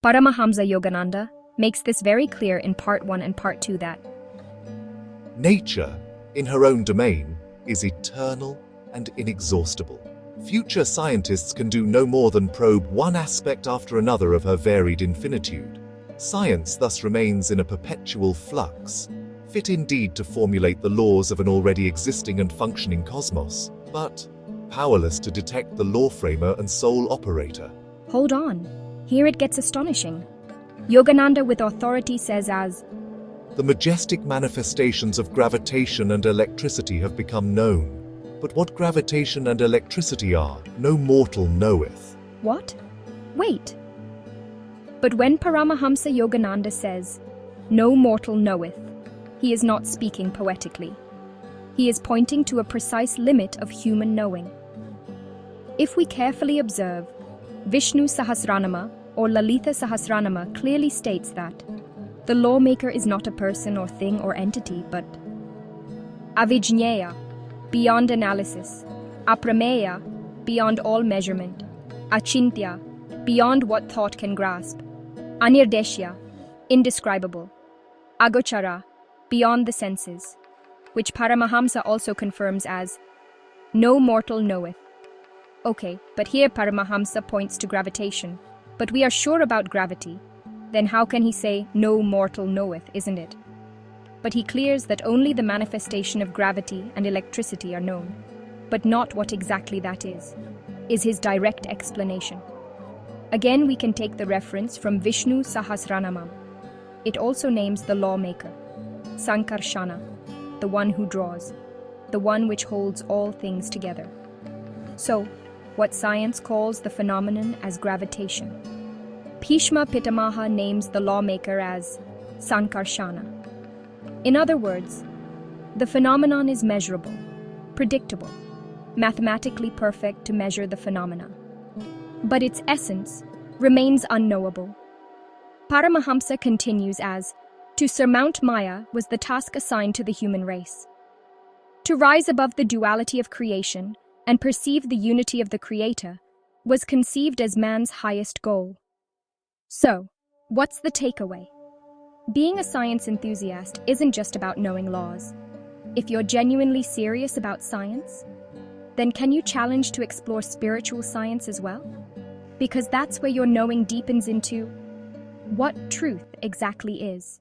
Paramahamsa Yogananda makes this very clear in Part 1 and Part 2 that nature, in her own domain, is eternal and inexhaustible. Future scientists can do no more than probe one aspect after another of her varied infinitude. Science thus remains in a perpetual flux, fit indeed to formulate the laws of an already existing and functioning cosmos, but powerless to detect the law framer and sole operator. Hold on, here it gets astonishing. Yogananda with authority says as the majestic manifestations of gravitation and electricity have become known. But what gravitation and electricity are, no mortal knoweth. What? Wait. But when Paramahamsa Yogananda says, no mortal knoweth, he is not speaking poetically. He is pointing to a precise limit of human knowing. If we carefully observe, Vishnu Sahasranama or Lalita Sahasranama clearly states that the lawmaker is not a person or thing or entity, but avijñeya, beyond analysis, aprameya, beyond all measurement, achintya, beyond what thought can grasp, anirdeshya, indescribable, agochara, beyond the senses, which Paramahamsa also confirms as no mortal knoweth. Okay, but here Paramahamsa points to gravitation. But we are sure about gravity. Then how can he say no mortal knoweth, isn't it? But he clears that only the manifestation of gravity and electricity are known, but not what exactly that is his direct explanation. Again, we can take the reference from Vishnu Sahasranamam. It also names the lawmaker, Sankarshana, the one who draws, the one which holds all things together. So, what science calls the phenomenon as gravitation, Bhishma Pitamaha names the lawmaker as Sankarshana. In other words, the phenomenon is measurable, predictable, mathematically perfect to measure the phenomena. But its essence remains unknowable. Paramahamsa continues as, to surmount Maya was the task assigned to the human race. To rise above the duality of creation and perceive the unity of the Creator was conceived as man's highest goal. So, what's the takeaway? Being a science enthusiast isn't just about knowing laws. If you're genuinely serious about science, then can you challenge to explore spiritual science as well? Because that's where your knowing deepens into what truth exactly is.